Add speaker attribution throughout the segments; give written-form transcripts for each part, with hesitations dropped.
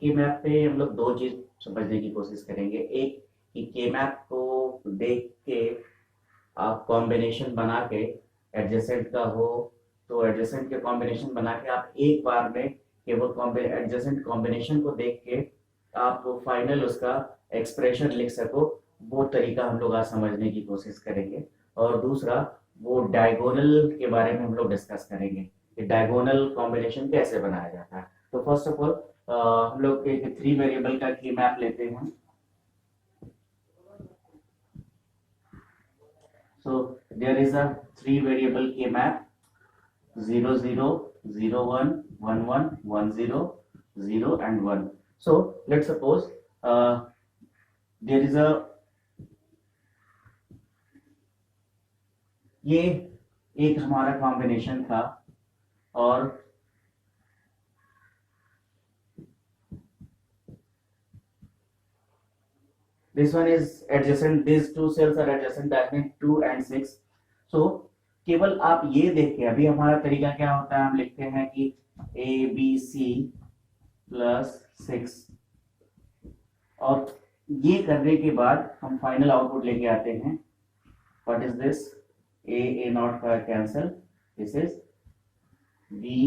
Speaker 1: के मैप पे हम लोग दो चीज समझने की कोशिश करेंगे। एक कि के मैप को देख के आप कॉम्बिनेशन बना के एडजेसेंट का हो तो एडजेसेंट के कॉम्बिनेशन बना के आप एक बार में केवल एडजेसेंट कॉम्बिनेशन को देख के आप फाइनल उसका एक्सप्रेशन लिख सको, वो तरीका हम लोग आज समझने की कोशिश करेंगे। और दूसरा वो डायगोनल के बारे में हम लोग डिस्कस करेंगे कि डायगोनल कॉम्बिनेशन कैसे बनाया जाता है। तो फर्स्ट ऑफ ऑल हम लोग एक 3 वेरिएबल का की मैप लेते हैं। So there is a 3 variable k map 0 0 0 1 1 1 1 0 0 and 1. So let's suppose there is a ये एक हमारा कॉम्बिनेशन था और this one is adjacent, these two cells are adjacent, that means 2 and 6. So केवल आप ये देख के, अभी हमारा तरीका क्या होता है, हम लिखते हैं कि ए बी सी प्लस 6 और ये करने के बाद हम फाइनल आउटपुट लेके आते हैं। What is this? A not का cancel, this is B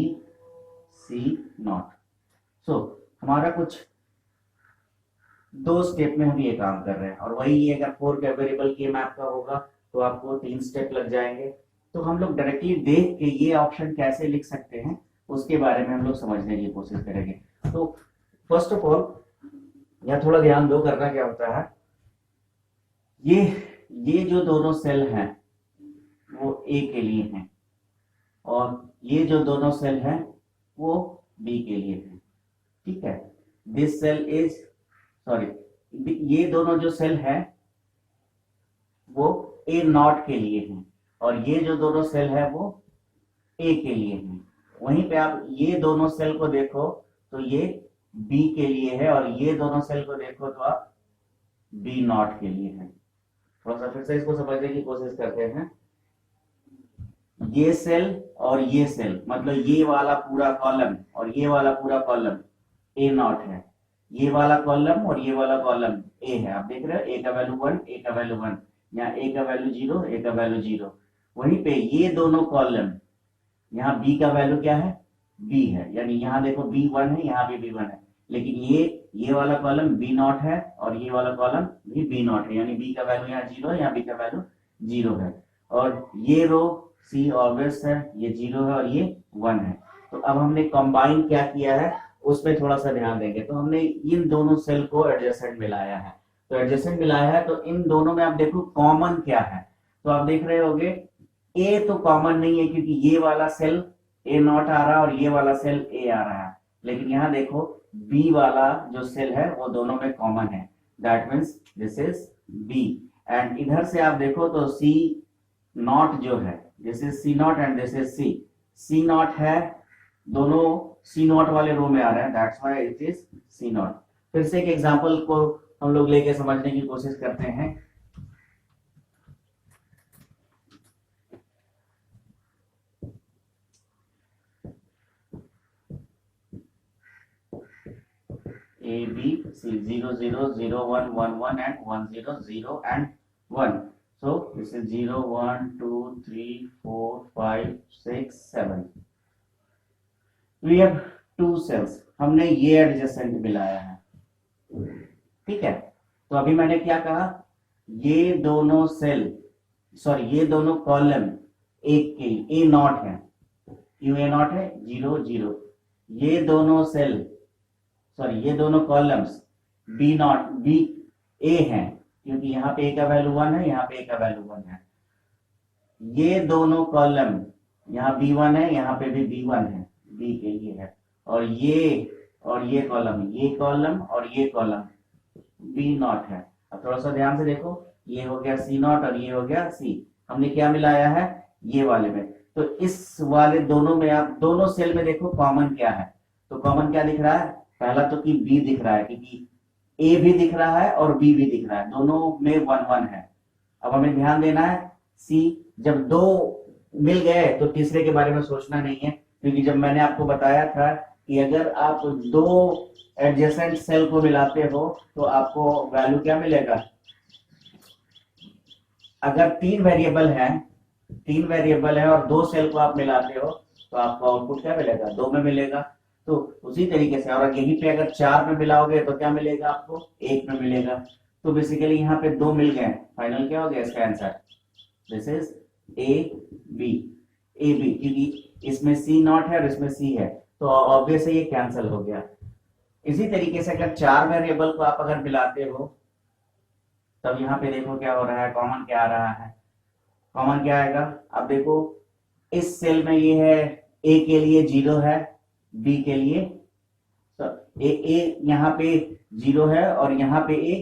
Speaker 1: C not. So हमारा कुछ 2 स्टेप में हम ये काम कर रहे हैं और वही अगर 4 वेरिएबल के मैप का होगा तो आपको 3 स्टेप लग जाएंगे। तो हम लोग डायरेक्टली देख के ये ऑप्शन कैसे लिख सकते हैं उसके बारे में हम लोग समझने की कोशिश करेंगे। तो फर्स्ट ऑफ ऑल यहाँ थोड़ा ध्यान दो, करना क्या होता है, ये जो दोनों सेल हैं वो ए के लिए हैं और ये जो दोनों सेल हैं वो बी के लिए हैं। ठीक है, दिस सेल इज सॉरी, ये दोनों जो सेल हैं वो ए नॉट के लिए हैं और ये जो दोनों सेल है वो ए के लिए हैं। वहीं पे आप ये दोनों सेल को देखो तो ये बी के लिए है और ये दोनों सेल को देखो तो आप बी नॉट के लिए है। थोड़ा सा फिर से इसको समझने की कोशिश करते हैं। ये सेल और ये सेल, मतलब ये वाला पूरा कॉलम और ये वाला पूरा कॉलम ए नॉट है, ये वाला कॉलम और ये वाला कॉलम ए है। आप देख रहे हो, ए का वैल्यू 1, ए का वैल्यू 1, यहाँ ए का वैल्यू 0, ए का वैल्यू 0। वहीं पे ये दोनों कॉलम, यहाँ बी का वैल्यू क्या है? बी है, यानी यहाँ देखो बी 1 है, यहाँ भी बी 1 है, लेकिन ये वाला कॉलम बी नॉट है और ये वाला कॉलम भी बी नॉट है, यानी बी का वैल्यू यहाँ 0 है, यहाँ बी का वैल्यू 0 है। और ये रो सी ऑब्वियस है, ये 0 है और ये 1 है। तो अब हमने कंबाइन क्या किया है उसमें थोड़ा सा ध्यान देंगे। तो हमने इन दोनों सेल को एडजेसेंट मिलाया है, तो एडजेसेंट मिलाया है तो इन दोनों में आप देखो कॉमन क्या है। तो आप देख रहे होगे ए तो कॉमन नहीं है क्योंकि ये वाला सेल ए नॉट आ रहा है और ये वाला सेल ए आ रहा है, लेकिन यहाँ देखो बी वाला जो सेल है वो दोनों में कॉमन है, that means this is B. And इधर से आप देखो तो सी नॉट जो है, this is C not and this is C, C not है, दोनों सी नॉट वाले रो में आ रहे हैं, that's why it is C not. फिर से एक एग्जांपल को हम लोग लेके समझने की कोशिश करते हैं। A B C 0 0 0 1 1 1 and 1 0 0 and 1. So this is 0 1 2 3 4 5 6 7. We have 2 cells. हमने ये एडजेसेंट मिलाया है, ठीक है। तो अभी मैंने क्या कहा, ये दोनों सेल ये दोनों कॉलम एक के ए नॉट है, क्यों ए नॉट है? 0 0। ये दोनों सेल ये दोनों कॉलम्स बी नॉट बी ए हैं क्योंकि यहाँ पे ए का वैल्यू 1 है, यहाँ पे ए का वैल्यू 1 है। ये दोनों कॉलम यहाँ B1 है, यहाँ पे भी B1 है, बी के लिए है। और ये कॉलम और ये कॉलम बी नॉट है। अब थोड़ा सा ध्यान से देखो, ये हो गया सी नॉट और ये हो गया सी। हमने क्या मिलाया है? ये वाले में। तो इस वाले दोनों में आप दोनों सेल में देखो कॉमन क्या है। तो कॉमन क्या दिख रहा है? पहला तो कि बी दिख रहा है क्योंकि ए भी दिख रहा है और बी भी दिख रहा है, दोनों में 1 1 है। अब हमें ध्यान देना है, सी जब 2 मिल गए तो तीसरे के बारे में सोचना नहीं है, क्योंकि जब मैंने आपको बताया था कि अगर आप दो एडजेसेंट सेल को मिलाते हो तो आपको वैल्यू क्या मिलेगा। अगर तीन वेरिएबल है और दो सेल को आप मिलाते हो तो आपको आउटपुट क्या मिलेगा, दो में मिलेगा। तो उसी तरीके से, और यहीं पे अगर चार में मिलाओगे तो क्या मिलेगा आपको, एक में मिलेगा। तो बेसिकली यहाँ पे दो मिल गए, फाइनल क्या हो गया इसका answer, this is A B. क्योंकि इसमें सी नॉट है और इसमें सी है तो ऑब्वियस है ये कैंसिल हो गया। इसी तरीके से अगर चार वेरिएबल को आप अगर मिलाते हो तब यहाँ पे देखो क्या हो रहा है, कॉमन क्या आ रहा है, कॉमन क्या आएगा। अब देखो इस सेल में ये है, ए के लिए 0 है, बी के लिए ए यहाँ पे 0 है और यहाँ पे ए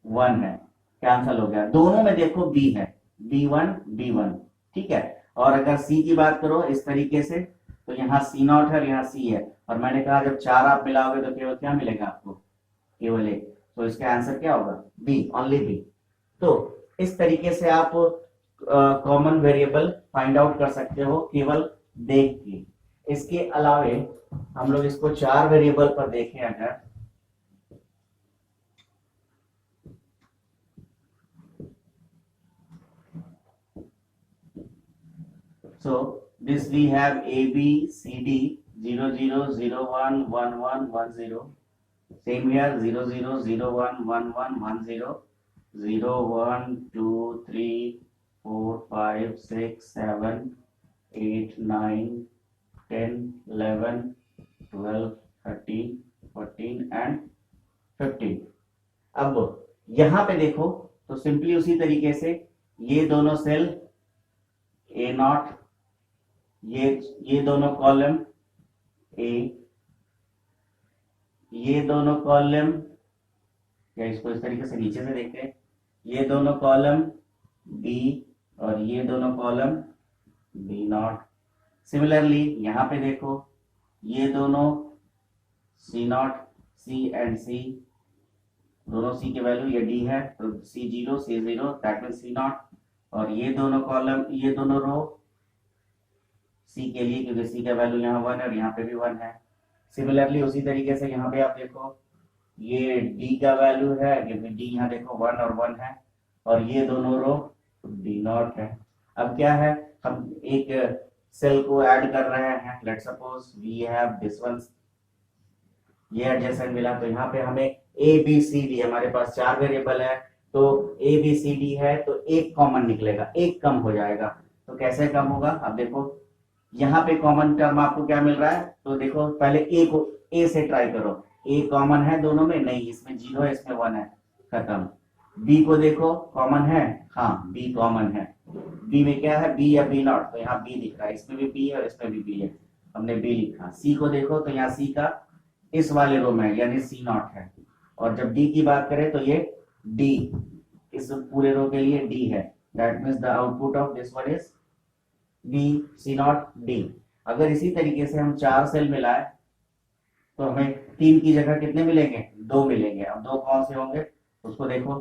Speaker 1: 1 है, कैंसल हो गया। दोनों में देखो बी है, B1 ठीक है। और अगर सी की बात करो इस तरीके से तो यहाँ सी नॉट है और यहाँ सी है, और मैंने कहा जब चार आप मिलाओगे तो केवल क्या मिलेगा आपको, केवल एक। तो इसका आंसर क्या होगा, बी, ओनली बी। तो इस तरीके से आप कॉमन वेरिएबल फाइंड आउट कर सकते हो केवल देख के। इसके अलावे हम लोग इसको चार वेरिएबल पर देखें अगर, so this we have a b c d 0 0 0 1 1 1 1 0, same here 0 0 0 1 1 1 1 0 0 1 2 3 4 5 6 7 8 9 10 11 12 13 14 and 15। अब यहां पे देखो तो सिंपली उसी तरीके से ये दोनों सेल ए नॉट, ये दोनों कॉलम ए, ये दोनों कॉलम, या इसको इस तरीके से नीचे से देखते हैं, ये दोनों कॉलम बी और ये दोनों कॉलम बी नॉट। सिमिलरली यहां पे देखो ये दोनों सी नॉट, सी एंड सी, दोनों सी की वैल्यू ये डी है तो C0 C0 that mean C not. और ये दोनों कॉलम, ये दोनों रो सी के लिए, क्योंकि सी का वैल्यू यहाँ 1 है और यहाँ पे भी 1 है। सिमिलरली उसी तरीके से यहाँ पे आप देखो ये डी का वैल्यू है, क्योंकि डी यहाँ देखो 1 और 1 है, और ये दोनों रो डी नॉट है। अब क्या है, हम एक सेल को ऐड कर रहे हैं, let's suppose we have this one, ये एडजेसेंट मिला तो यहाँ पे हमें ए बी सी डी, हमारे पास चार वेरिएबल है तो ए बी सी डी है तो एक कॉमन निकलेगा, एक कम हो जाएगा। तो कैसे कम होगा, अब देखो यहाँ पे कॉमन टर्म आपको क्या मिल रहा है, तो देखो पहले ए को, ए से ट्राई करो, ए कॉमन है दोनों में, नहीं इसमें 0 है इसमें 1 है, खत्म। बी को देखो कॉमन है, हाँ बी कॉमन है, बी में क्या है, बी या बी नॉट, तो यहाँ बी दिख रहा है, इसमें भी बी है और इसमें भी बी है, हमने बी लिखा। सी को देखो तो यहाँ सी का इस वाले रो में यानी सी नॉट है, और जब डी की बात करें तो ये डी, इस पूरे रो के लिए डी है, that means the output of this one is D C not D. अगर इसी तरीके से हम चार सेल मिलाए तो हमें तीन की जगह कितने मिलेंगे, दो मिलेंगे। अब दो कौन से होंगे उसको देखो,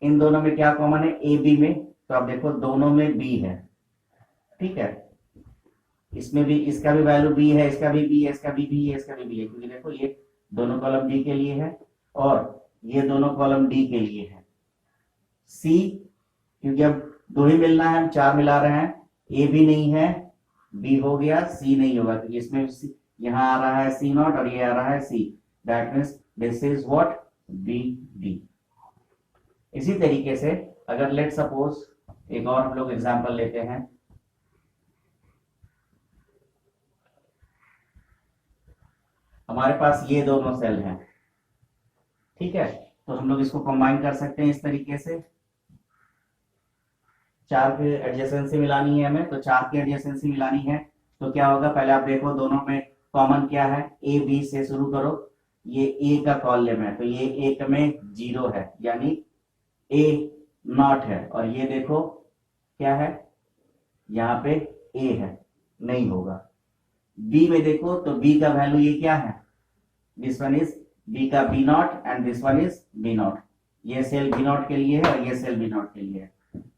Speaker 1: इन दोनों में क्या कॉमन है, ए बी में, तो आप देखो दोनों में बी है, ठीक है, इसमें भी, इसका भी वैल्यू बी है, इसका भी बी है, इसका भी बी है, इसका भी बी है, क्योंकि देखो ये दोनों कॉलम डी के लिए है और ये दोनों कॉलम डी के लिए है। सी, क्योंकि अब दो ही मिलना है, हम चार मिला रहे हैं, ए भी नहीं है, बी हो गया, सी नहीं होगा क्योंकि इसमें यहाँ आ रहा है सी नॉट और ये आ रहा है C, that means this is what, B D. इसी तरीके से अगर लेट सपोज एक और हम लोग एग्जांपल लेते हैं, हमारे पास ये दोनों सेल हैं, ठीक है, तो हम लोग इसको कंबाइन कर सकते हैं इस तरीके से, चार की एडजेसेंसी मिलानी है हमें, तो चार की एडजेसेंसी मिलानी है तो क्या होगा, पहले आप देखो दोनों में कॉमन क्या है, ए बी से शुरू करो, ये ए का कॉलम है तो ये एक में 0 है यानी ए नॉट है, और ये देखो क्या है, यहाँ पे ए है, नहीं होगा। बी में देखो तो बी का वैल्यू ये क्या है, दिस वन इज बी का B not and this one is B not, ये सेल बी नॉट के लिए है और ये सेल बी नॉट के लिए है,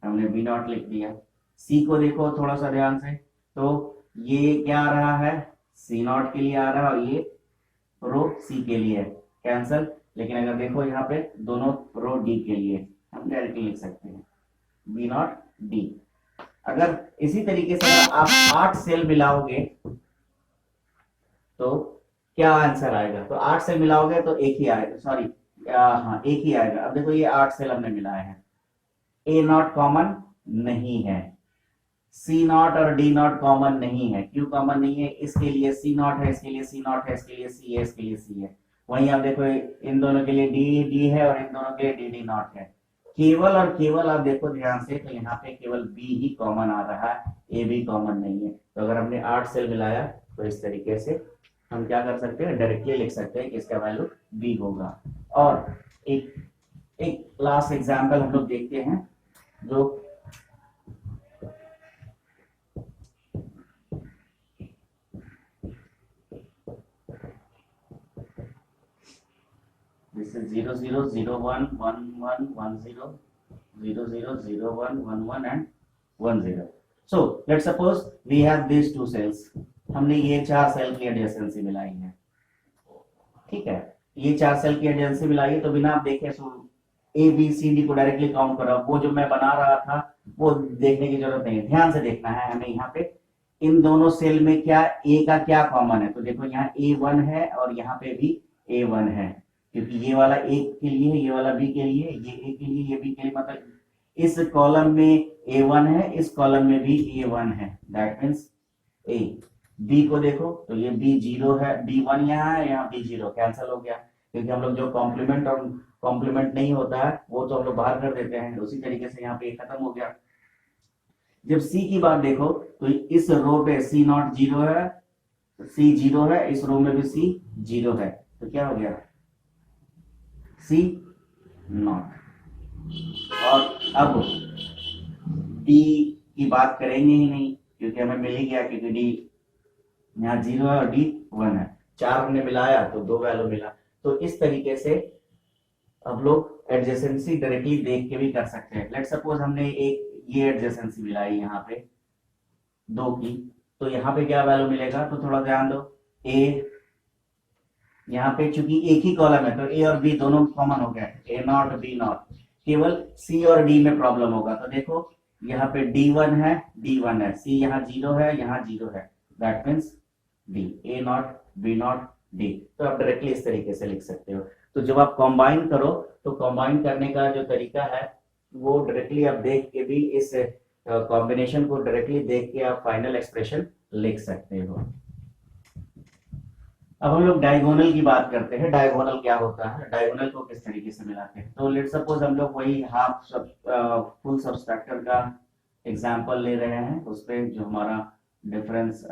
Speaker 1: हमने बी नॉट लिख दिया। सी को देखो थोड़ा सा ध्यान से, तो ये क्या आ रहा है, सी नॉट के लिए आ रहा है और ये रो सी के लिए है, कैंसल। लेकिन अगर देखो यहाँ पे दोनों रो डी के लिए, हम डायरेक्टली लिख सकते हैं बी नॉट डी। अगर इसी तरीके से अगर आप 8 सेल मिलाओगे तो क्या आंसर आएगा? तो 8 सेल मिलाओगे तो एक ही आएगा, सॉरी हाँ एक ही आएगा। अब देखो ये 8 सेल हमने मिलाए हैं, ए नॉट कॉमन नहीं है, सी नॉट और डी नॉट कॉमन नहीं है। क्यों कॉमन नहीं है? इसके लिए सी नॉट है, इसके लिए सी नॉट है, इसके लिए सी है, इसके लिए सी है। वहीं आप देखो इन दोनों के लिए डी डी है और इन दोनों के लिए डी डी नॉट है। केवल और केवल आप देखो ध्यान से तो यहाँ पे केवल बी ही कॉमन आ रहा है, ए भी कॉमन नहीं है। तो अगर हमने 8 सेल मिलाया तो इस तरीके से हम क्या कर सकते हैं, डायरेक्टली लिख सकते हैं कि इसका वैल्यू बी होगा। और एक लास्ट एग्जांपल हम लोग देखते हैं जो this is 0 0 0 1 1 1 1 0 0 0 0 1 1 1 and 1 0. So let's suppose we have these two cells. हमने ये 4 सेल की एडजेसेंसी मिलाई है, ठीक है। ये 4 सेल की एडजेसेंसी मिलाई है तो बिना आप देखे ए बी सी डी को डायरेक्टली काउंट करो। वो जो मैं बना रहा था वो देखने की जरूरत नहीं है, ध्यान से देखना है हमें। यहाँ पे इन दोनों सेल में क्या ए का क्या कॉमन है? तो देखो यहाँ A1 है और यहाँ पे भी A1 है, क्योंकि ये वाला ए के लिए है, ये वाला बी के लिए, ये ए के लिए, ये बी के लिए। मतलब इस कॉलम में A1 है, इस कॉलम में भी A1 है, दैट मीन्स ए। बी को देखो तो ये बी 0 है, B1 यहाँ है, यहाँ B0 कैंसिल हो गया, क्योंकि हम लोग जो कॉम्प्लीमेंट और कॉम्प्लीमेंट नहीं होता है वो तो हम लोग बाहर कर देते हैं। उसी तरीके से यहाँ पे खत्म हो गया। जब सी की बात देखो तो इस रो पे सी नॉट 0 है, सी 0 है, इस रो में भी सी 0 है, तो क्या हो गया सी नॉट। और अब डी की बात करेंगे ही नहीं क्योंकि हमें मिल ही गया, क्योंकि डी यहाँ 0 है और डी 1 है। 4 हमने मिलाया तो 2 वैल्यू मिला। तो इस तरीके से अब लोग एडजेसेंसी डायरेक्टली देख के भी कर सकते हैं। लेट्स सपोज हमने एक ये एडजेसेंसी मिलाई यहाँ पे 2 की, तो यहाँ पे क्या वैल्यू मिलेगा? तो थोड़ा ध्यान दो, ए यहाँ पे चूंकि एक ही कॉलम है तो ए और बी दोनों कॉमन हो गया, ए नॉट बी नॉट। केवल सी और डी में प्रॉब्लम होगा। तो देखो यहाँ पे D1 है, D1 है, सी यहाँ 0 है, यहाँ 0 है, that means D, A not B not D. तो आप डायरेक्टली इस तरीके से लिख सकते हो। तो जब आप कंबाइन करो तो कंबाइन करने का जो तरीका है वो डायरेक्टली आप देख के भी इस कॉम्बिनेशन को डायरेक्टली देख के आप फाइनल एक्सप्रेशन लिख सकते हो। अब हम लोग डायगोनल की बात करते हैं। डायगोनल क्या होता है, डायगोनल को किस तरीके से मिलाते हैं? तो लेट्स सपोज हम लोग वही हाफ फुल सबट्रैक्टर का एग्जांपल ले रहे हैं, उसपे जो हमारा डिफरेंस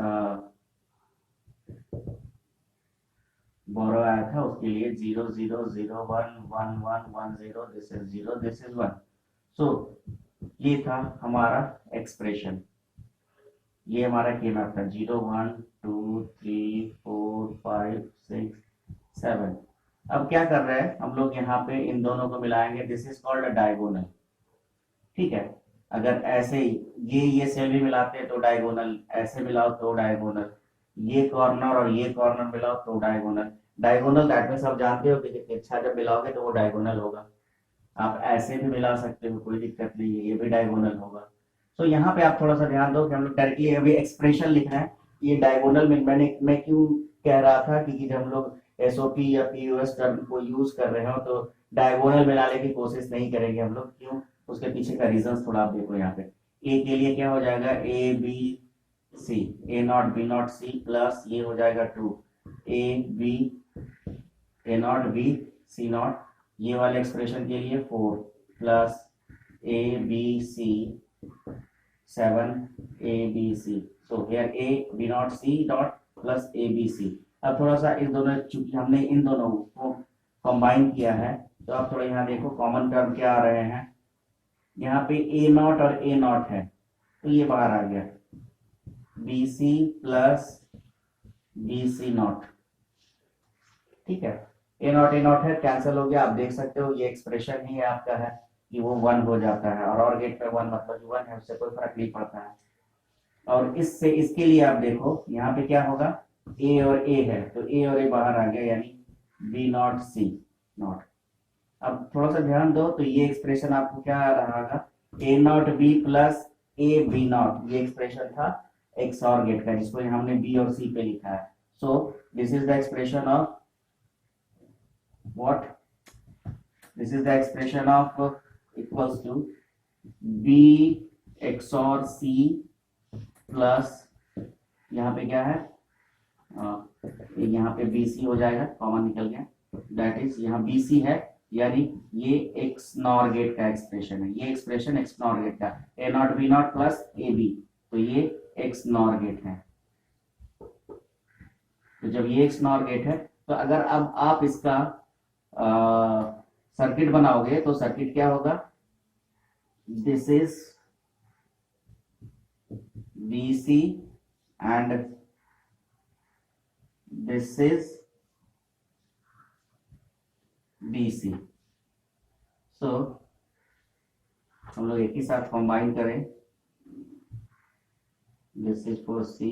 Speaker 1: बोरो आया था उसके लिए 0 0 0 1 1 1 1 0, दिस इज 0, दिस इज 1। सो ये था हमारा एक्सप्रेशन, ये हमारा केमैप था 0 1 2 3 4 5 6 7। अब क्या कर रहे हैं हम लोग, यहाँ पे इन दोनों को मिलाएंगे, this is called a diagonal, ठीक है। अगर ऐसे ये सेल भी मिलाते हैं तो डायगोनल, ऐसे मिलाओ तो डायगोनल, ये कॉर्नर और ये कॉर्नर मिलाओ तो डायगोनल। डायगोनल दैट मींस आप जानते हो कि अच्छा जब मिलाओगे तो वो डायगोनल होगा। आप ऐसे भी मिला सकते हो, कोई दिक्कत नहीं है, ये भी डायगोनल होगा। तो यहाँ पे आप थोड़ा सा ध्यान दो कि हम लोग डायरेक्टली अभी एक्सप्रेशन लिख रहे हैं। ये डायगोनल में मैं क्यों कह रहा था कि जब हम लोग एसओपी या पीओएस टर्म को यूज कर रहे हो तो डायगोनल में लाने की कोशिश नहीं करेंगे हम लोग। क्यों? उसके पीछे का रीजन थोड़ा आप देखो। यहाँ पे ए के लिए क्या हो जाएगा, A B C, A not B not C plus ये हो जाएगा 2 A B A not B C not, ये वाले एक्सप्रेशन के लिए 4 plus A B C 7 A B C. So here A B not C dot plus A B C. अब थोड़ा सा इस दोनों, चूंकि हमने इन दोनों को कंबाइन किया है तो आप थोड़ा यहाँ देखो कॉमन टर्म क्या आ रहे हैं। यहाँ पे ए नॉट और ए नॉट है तो ये बाहर आ गया, B C plus B C not, ठीक है। ए नॉट है, कैंसिल हो गया। आप देख सकते हो ये एक्सप्रेशन ही आपका है कि वो 1 हो जाता है, और गेट पे 1 मतलब 1 है, उससे कोई फर्क नहीं पड़ता है। और इससे इसके लिए आप देखो यहाँ पे क्या होगा, ए और ए है तो ए और ए बाहर आ गया, यानी बी नॉट सी नॉट। अब थोड़ा सा ध्यान दो, तो ये एक्सप्रेशन आपको क्या आ रहा था, A not B plus A B not, ये एक्सप्रेशन था एक्स और गेट का, जिसको हमने बी और सी पे लिखा है। So this is the expression of what, this is the expression of equals to B XOR C plus, यहाँ पे क्या है, यहाँ पे बी सी हो जाएगा, कॉमन निकल गया, दैट इज यहाँ बी सी है, यानी ये एक्स नॉर गेट का एक्सप्रेशन है, ये एक्सप्रेशन एक्स नॉर गेट का, A not B not plus A B, तो ये एक्स नॉर गेट है। तो जब ये एक्स नॉर गेट है, तो अगर अब आप इसका सर्किट बनाओगे तो सर्किट क्या होगा, this is B C and this is BC। So हम लोग एक ही साथ कंबाइन करें, this is for C,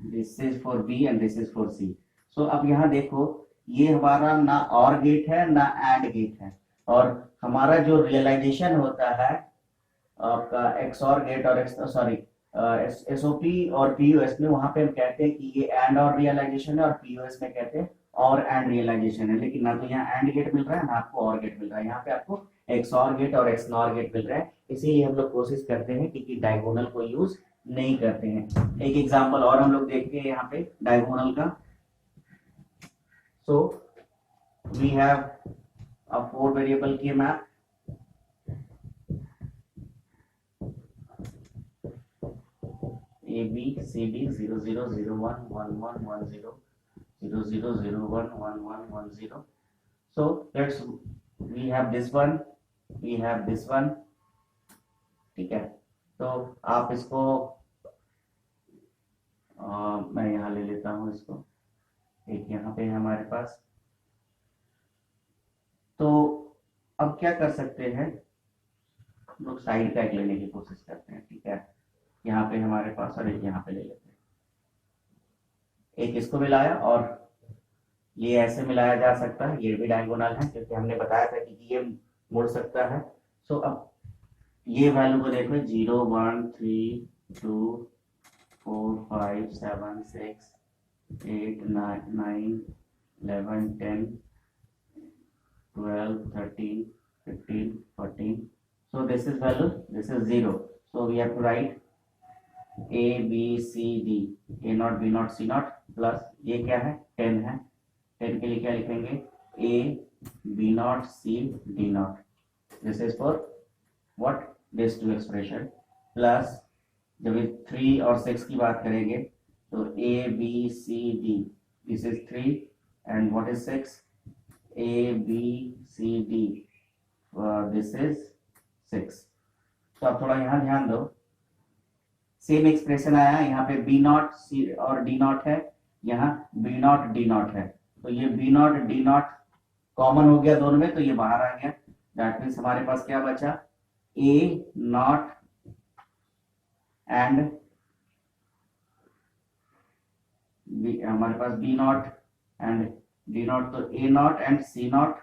Speaker 1: this is for B and this is for C। So अब यहाँ देखो, ये हमारा ना और गेट है ना एंड गेट है, और हमारा जो रियलाइजेशन होता है आपका एक्स और गेट और एक्स, सॉरी एसओपी और पीयूएस में, वहां पे हम कहते हैं कि ये एंड और रियलाइजेशन है, और पीयूएस में कहते हैं और एंड रियलाइजेशन है। लेकिन ना तो यहाँ एंड गेट मिल रहा है ना आपको और गेट मिल रहा है, यहाँ पे आपको एक्स और गेट और एक्स नॉर गेट मिल रहा है। इसीलिए हम लोग कोशिश करते हैं कि डायगोनल को यूज नहीं करते हैं। एक एग्जाम्पल और हम लोग देखते हैं यहाँ पे डायगोनल का। So we have a 4 variable के map, A B C D 0 0 0 1 1 1 1 0 0 0 0 1 1 1 1 0। So we have this one, we have this one, ठीक है। तो आप इसको मैं यहाँ ले लेता हूँ इसको, एक यहाँ पे है हमारे पास। तो अब क्या कर सकते हैं, हम लोग साइड का एक लेने की कोशिश करते हैं, ठीक है। यहाँ पे हमारे पास, और एक यहाँ पे ले लेते हैं, एक इसको मिलाया, और ये ऐसे मिलाया जा सकता है, ये भी डायगोनल है क्योंकि हमने बताया था कि ये मुड़ सकता है। सो अब ये वैल्यू को देखो, 0 1 3 2 4 5 7 6 8 9 11 10 12 13 15 14। So this is value, this is 0. So we have to write A B C D, A naught B naught C naught plus ये क्या है 10 है, 10 के लिए क्या लिखेंगे A B naught C D naught, this is for what, this two expression, plus जब 3 और 6 की बात करेंगे तो A B C D, this is 3 and what is 6, A B C D, this is 6। तो आप थोड़ा यहाँ ध्यान दो, सेम एक्सप्रेशन आया, यहाँ पे बी नॉट सी और डी नॉट है, यहाँ बी नॉट डी नॉट है, तो ये B not D not common हो गया दोनों में, तो ये बाहर आ गया। दैट मीन्स हमारे पास क्या बचा, ए नॉट एंड हमारे पास B not and D not, तो A not and C not,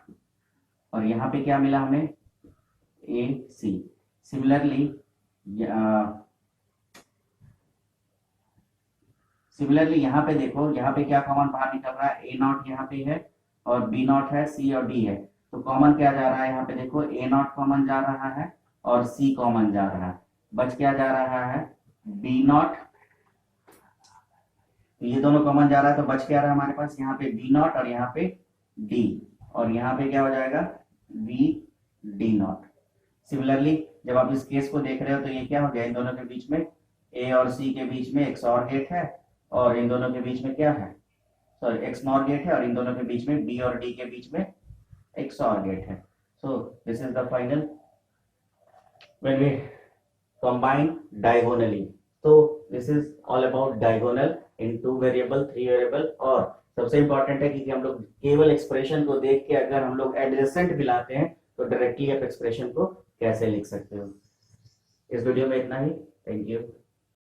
Speaker 1: और यहाँ पे क्या मिला हमें ए सी। सिमिलरली यहाँ पे देखो, यहाँ पे क्या कॉमन बाहर निकल रहा है, ए नॉट यहाँ पे है और बी नॉट है, सी और डी है, तो कॉमन क्या जा रहा है, यहाँ पे देखो ए नॉट कॉमन जा रहा है और सी कॉमन जा रहा है, बच क्या जा रहा है बी नॉट, ये दोनों कॉमन जा रहा है, तो बच क्या रहा है हमारे पास यहाँ पे बी नॉट और यहाँ पे डी, और यहाँ पे क्या हो जाएगा बी डी नॉट। सिमिलरली जब आप इस केस को देख रहे हो तो ये क्या हो गया, इन दोनों के बीच में ए और सी के बीच में एक्स और गेट है, और इन दोनों के बीच में क्या है, सॉरी एक्स नॉर गेट है, और इन दोनों के बीच में बी और डी के बीच में एक्स और गेट है। So this is the final when we combine diagonally. तो this is all about diagonal in 2 variable 3 variable. और सबसे इंपॉर्टेंट है कि हम लोग केवल एक्सप्रेशन को देख के अगर हम लोग एडजेसेंट मिलाते हैं तो डायरेक्टली आप एक्सप्रेशन को कैसे लिख सकते हो। इस वीडियो में इतना ही। Thank you.